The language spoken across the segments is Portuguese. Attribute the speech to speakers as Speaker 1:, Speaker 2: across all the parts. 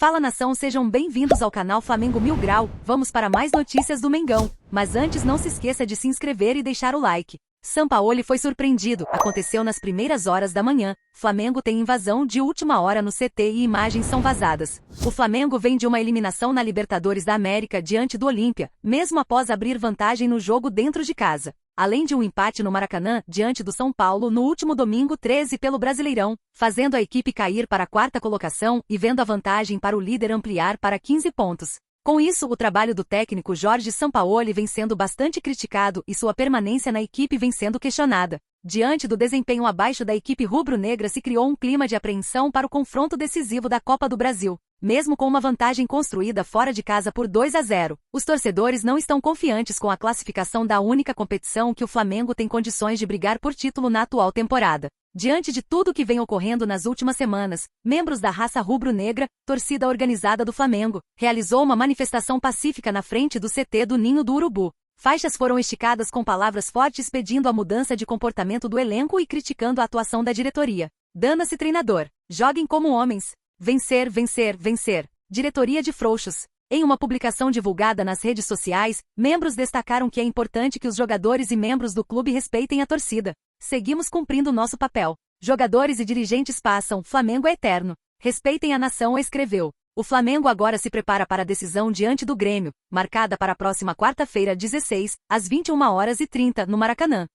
Speaker 1: Fala nação, sejam bem-vindos ao canal Flamengo Mil Grau. Vamos para mais notícias do Mengão. Mas antes não se esqueça de se inscrever e deixar o like. Sampaoli foi surpreendido. Aconteceu nas primeiras horas da manhã. Flamengo tem invasão de última hora no CT e imagens são vazadas. O Flamengo vem de uma eliminação na Libertadores da América diante do Olímpia, mesmo após abrir vantagem no jogo dentro de casa. Além de um empate no Maracanã, diante do São Paulo no último domingo 13 pelo Brasileirão, fazendo a equipe cair para a quarta colocação e vendo a vantagem para o líder ampliar para 15 pontos. Com isso, o trabalho do técnico Jorge Sampaoli vem sendo bastante criticado e sua permanência na equipe vem sendo questionada. Diante do desempenho abaixo da equipe rubro-negra, se criou um clima de apreensão para o confronto decisivo da Copa do Brasil. Mesmo com uma vantagem construída fora de casa por 2-0, os torcedores não estão confiantes com a classificação da única competição que o Flamengo tem condições de brigar por título na atual temporada. Diante de tudo que vem ocorrendo nas últimas semanas, membros da raça rubro-negra, torcida organizada do Flamengo, realizou uma manifestação pacífica na frente do CT do Ninho do Urubu. Faixas foram esticadas com palavras fortes pedindo a mudança de comportamento do elenco e criticando a atuação da diretoria. Dana-se treinador. Joguem como homens. Vencer, vencer, vencer. Diretoria de frouxos. Em uma publicação divulgada nas redes sociais, membros destacaram que é importante que os jogadores e membros do clube respeitem a torcida. Seguimos cumprindo nosso papel. Jogadores e dirigentes passam, Flamengo é eterno. Respeitem a nação, escreveu. O Flamengo agora se prepara para a decisão diante do Grêmio, marcada para a próxima quarta-feira, 16, às 21h30, no Maracanã.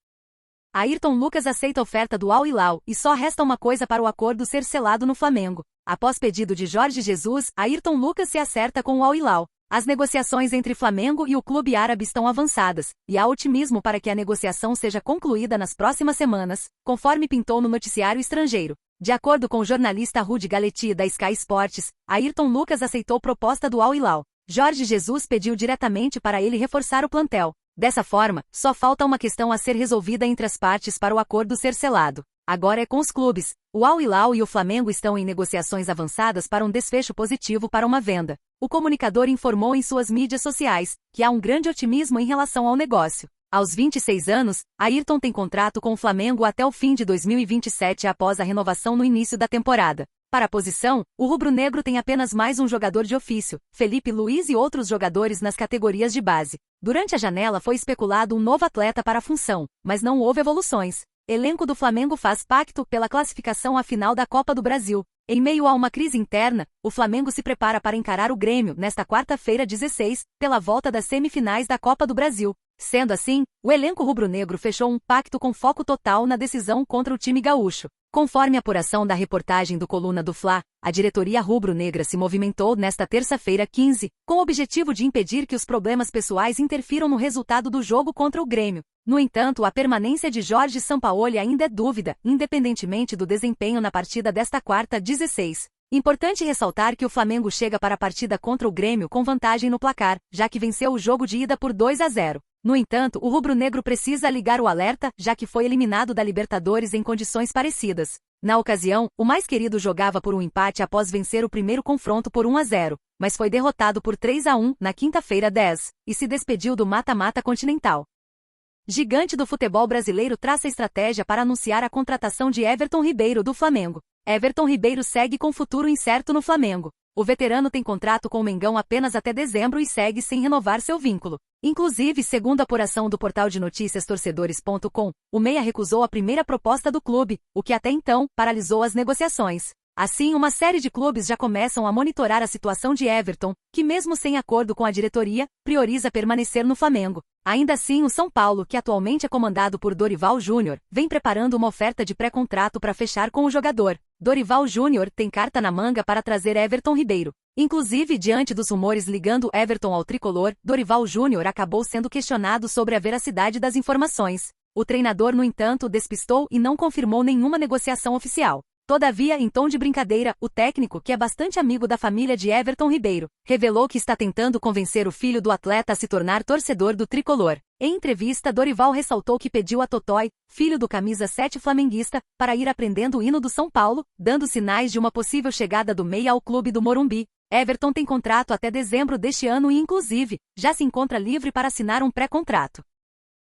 Speaker 1: Ayrton Lucas aceita a oferta do Al Hilal e só resta uma coisa para o acordo ser selado no Flamengo. Após pedido de Jorge Jesus, Ayrton Lucas se acerta com o Al Hilal. As negociações entre Flamengo e o clube árabe estão avançadas, e há otimismo para que a negociação seja concluída nas próximas semanas, conforme pintou no noticiário estrangeiro. De acordo com o jornalista Rudy Galetti da Sky Sports, Ayrton Lucas aceitou proposta do Al Hilal. Jorge Jesus pediu diretamente para ele reforçar o plantel. Dessa forma, só falta uma questão a ser resolvida entre as partes para o acordo ser selado. Agora é com os clubes. O Al Hilal e o Flamengo estão em negociações avançadas para um desfecho positivo para uma venda. O comunicador informou em suas mídias sociais que há um grande otimismo em relação ao negócio. Aos 26 anos, Ayrton tem contrato com o Flamengo até o fim de 2027 após a renovação no início da temporada. Para a posição, o rubro-negro tem apenas mais um jogador de ofício, Felipe Luiz e outros jogadores nas categorias de base. Durante a janela foi especulado um novo atleta para a função, mas não houve evoluções. Elenco do Flamengo faz pacto pela classificação à final da Copa do Brasil. Em meio a uma crise interna, o Flamengo se prepara para encarar o Grêmio nesta quarta-feira 16, pela volta das semifinais da Copa do Brasil. Sendo assim, o elenco rubro-negro fechou um pacto com foco total na decisão contra o time gaúcho. Conforme a apuração da reportagem do Coluna do Fla, a diretoria rubro-negra se movimentou nesta terça-feira 15, com o objetivo de impedir que os problemas pessoais interfiram no resultado do jogo contra o Grêmio. No entanto, a permanência de Jorge Sampaoli ainda é dúvida, independentemente do desempenho na partida desta quarta 16. Importante ressaltar que o Flamengo chega para a partida contra o Grêmio com vantagem no placar, já que venceu o jogo de ida por 2-0. No entanto, o rubro-negro precisa ligar o alerta, já que foi eliminado da Libertadores em condições parecidas. Na ocasião, o mais querido jogava por um empate após vencer o primeiro confronto por 1-0, mas foi derrotado por 3-1 na quinta-feira 10, e se despediu do mata-mata continental. Gigante do futebol brasileiro traça estratégia para anunciar a contratação de Everton Ribeiro do Flamengo. Everton Ribeiro segue com futuro incerto no Flamengo. O veterano tem contrato com o Mengão apenas até dezembro e segue sem renovar seu vínculo. Inclusive, segundo a apuração do portal de notícias torcedores.com, o meia recusou a primeira proposta do clube, o que até então paralisou as negociações. Assim, uma série de clubes já começam a monitorar a situação de Everton, que mesmo sem acordo com a diretoria, prioriza permanecer no Flamengo. Ainda assim, o São Paulo, que atualmente é comandado por Dorival Júnior, vem preparando uma oferta de pré-contrato para fechar com o jogador. Dorival Júnior tem carta na manga para trazer Everton Ribeiro. Inclusive, diante dos rumores ligando Everton ao tricolor, Dorival Júnior acabou sendo questionado sobre a veracidade das informações. O treinador, no entanto, despistou e não confirmou nenhuma negociação oficial. Todavia, em tom de brincadeira, o técnico, que é bastante amigo da família de Everton Ribeiro, revelou que está tentando convencer o filho do atleta a se tornar torcedor do tricolor. Em entrevista, Dorival ressaltou que pediu a Totói, filho do camisa 7 flamenguista, para ir aprendendo o hino do São Paulo, dando sinais de uma possível chegada do meia ao clube do Morumbi. Everton tem contrato até dezembro deste ano e, inclusive, já se encontra livre para assinar um pré-contrato.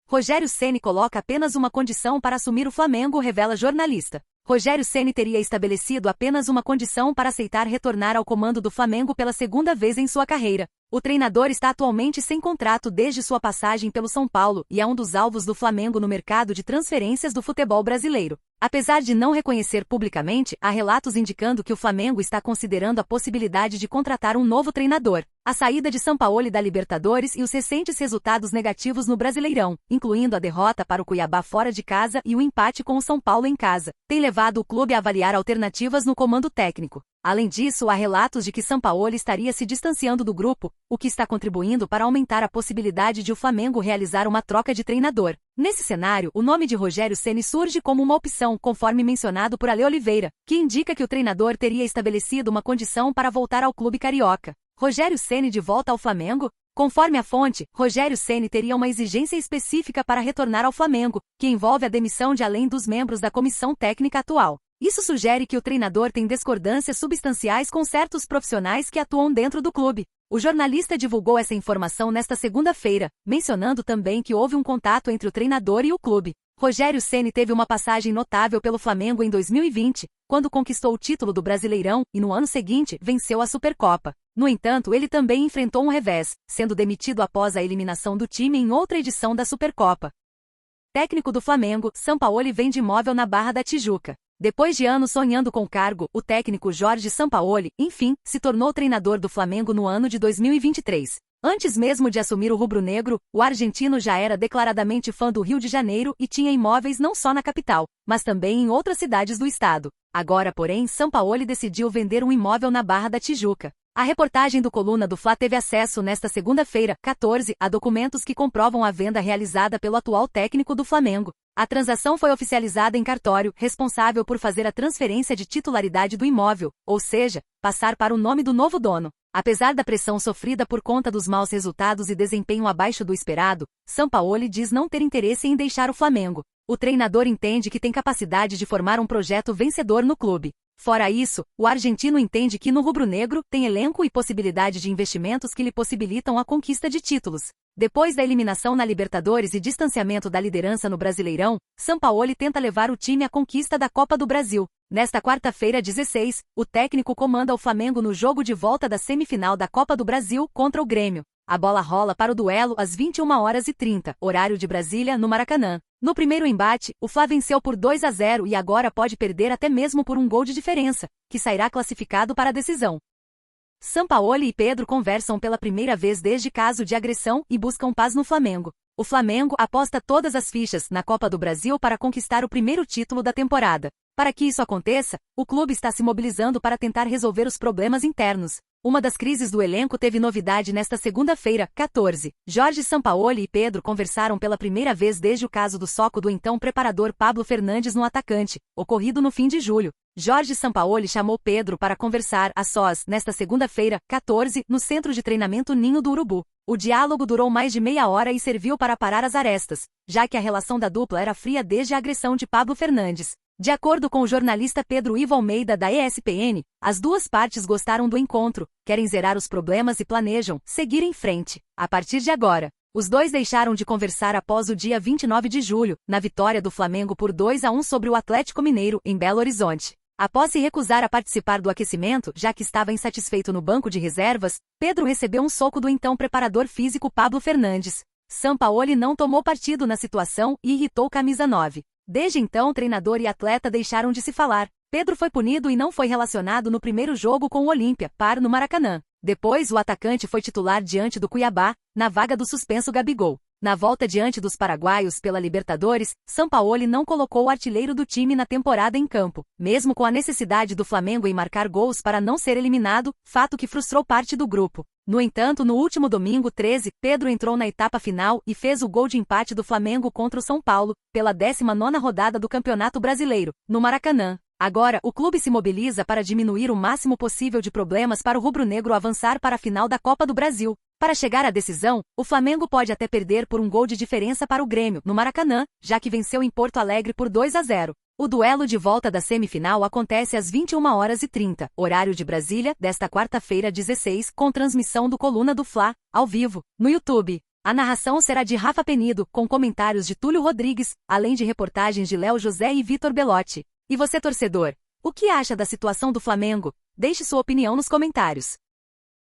Speaker 1: Rogério Ceni coloca apenas uma condição para assumir o Flamengo, revela jornalista. Rogério Ceni teria estabelecido apenas uma condição para aceitar retornar ao comando do Flamengo pela segunda vez em sua carreira. O treinador está atualmente sem contrato desde sua passagem pelo São Paulo e é um dos alvos do Flamengo no mercado de transferências do futebol brasileiro. Apesar de não reconhecer publicamente, há relatos indicando que o Flamengo está considerando a possibilidade de contratar um novo treinador. A saída de Sampaoli da Libertadores e os recentes resultados negativos no Brasileirão, incluindo a derrota para o Cuiabá fora de casa e o empate com o São Paulo em casa, tem levado o clube a avaliar alternativas no comando técnico. Além disso, há relatos de que Sampaoli estaria se distanciando do grupo, o que está contribuindo para aumentar a possibilidade de o Flamengo realizar uma troca de treinador. Nesse cenário, o nome de Rogério Ceni surge como uma opção, conforme mencionado por Ale Oliveira, que indica que o treinador teria estabelecido uma condição para voltar ao clube carioca. Rogério Ceni de volta ao Flamengo? Conforme a fonte, Rogério Ceni teria uma exigência específica para retornar ao Flamengo, que envolve a demissão de além dos membros da comissão técnica atual. Isso sugere que o treinador tem discordâncias substanciais com certos profissionais que atuam dentro do clube. O jornalista divulgou essa informação nesta segunda-feira, mencionando também que houve um contato entre o treinador e o clube. Rogério Ceni teve uma passagem notável pelo Flamengo em 2020, quando conquistou o título do Brasileirão e no ano seguinte venceu a Supercopa. No entanto, ele também enfrentou um revés, sendo demitido após a eliminação do time em outra edição da Supercopa. Técnico do Flamengo, Sampaoli vende imóvel na Barra da Tijuca. Depois de anos sonhando com o cargo, o técnico Jorge Sampaoli, enfim, se tornou treinador do Flamengo no ano de 2023. Antes mesmo de assumir o rubro-negro, o argentino já era declaradamente fã do Rio de Janeiro e tinha imóveis não só na capital, mas também em outras cidades do estado. Agora, porém, Sampaoli decidiu vender um imóvel na Barra da Tijuca. A reportagem do Coluna do Fla teve acesso nesta segunda-feira, 14, a documentos que comprovam a venda realizada pelo atual técnico do Flamengo. A transação foi oficializada em cartório, responsável por fazer a transferência de titularidade do imóvel, ou seja, passar para o nome do novo dono. Apesar da pressão sofrida por conta dos maus resultados e desempenho abaixo do esperado, Sampaoli diz não ter interesse em deixar o Flamengo. O treinador entende que tem capacidade de formar um projeto vencedor no clube. Fora isso, o argentino entende que no rubro-negro tem elenco e possibilidade de investimentos que lhe possibilitam a conquista de títulos. Depois da eliminação na Libertadores e distanciamento da liderança no Brasileirão, Sampaoli tenta levar o time à conquista da Copa do Brasil. Nesta quarta-feira 16, o técnico comanda o Flamengo no jogo de volta da semifinal da Copa do Brasil contra o Grêmio. A bola rola para o duelo às 21h30, horário de Brasília, no Maracanã. No primeiro embate, o Fla venceu por 2-0 e agora pode perder até mesmo por um gol de diferença, que sairá classificado para a decisão. Sampaoli e Pedro conversam pela primeira vez desde caso de agressão e buscam paz no Flamengo. O Flamengo aposta todas as fichas na Copa do Brasil para conquistar o primeiro título da temporada. Para que isso aconteça, o clube está se mobilizando para tentar resolver os problemas internos. Uma das crises do elenco teve novidade nesta segunda-feira, 14. Jorge Sampaoli e Pedro conversaram pela primeira vez desde o caso do soco do então preparador Pablo Fernandes no atacante, ocorrido no fim de julho. Jorge Sampaoli chamou Pedro para conversar a sós nesta segunda-feira, 14, no centro de treinamento Ninho do Urubu. O diálogo durou mais de meia hora e serviu para parar as arestas, já que a relação da dupla era fria desde a agressão de Pablo Fernandes. De acordo com o jornalista Pedro Ivo Almeida da ESPN, as duas partes gostaram do encontro, querem zerar os problemas e planejam seguir em frente. A partir de agora, os dois deixaram de conversar após o dia 29 de julho, na vitória do Flamengo por 2-1 sobre o Atlético Mineiro, em Belo Horizonte. Após se recusar a participar do aquecimento, já que estava insatisfeito no banco de reservas, Pedro recebeu um soco do então preparador físico Pablo Fernandes. Sampaoli não tomou partido na situação e irritou o camisa 9. Desde então, treinador e atleta deixaram de se falar. Pedro foi punido e não foi relacionado no primeiro jogo com o Olímpia, par no Maracanã. Depois, o atacante foi titular diante do Cuiabá, na vaga do suspenso Gabigol. Na volta diante dos paraguaios pela Libertadores, Sampaoli não colocou o artilheiro do time na temporada em campo, mesmo com a necessidade do Flamengo em marcar gols para não ser eliminado, fato que frustrou parte do grupo. No entanto, no último domingo 13, Pedro entrou na etapa final e fez o gol de empate do Flamengo contra o São Paulo, pela 19ª rodada do Campeonato Brasileiro, no Maracanã. Agora, o clube se mobiliza para diminuir o máximo possível de problemas para o rubro-negro avançar para a final da Copa do Brasil. Para chegar à decisão, o Flamengo pode até perder por um gol de diferença para o Grêmio, no Maracanã, já que venceu em Porto Alegre por 2-0. O duelo de volta da semifinal acontece às 21h30, horário de Brasília, desta quarta-feira 16, com transmissão do Coluna do Fla, ao vivo, no YouTube. A narração será de Rafa Penido, com comentários de Túlio Rodrigues, além de reportagens de Léo José e Vitor Belotti. E você, torcedor? O que acha da situação do Flamengo? Deixe sua opinião nos comentários.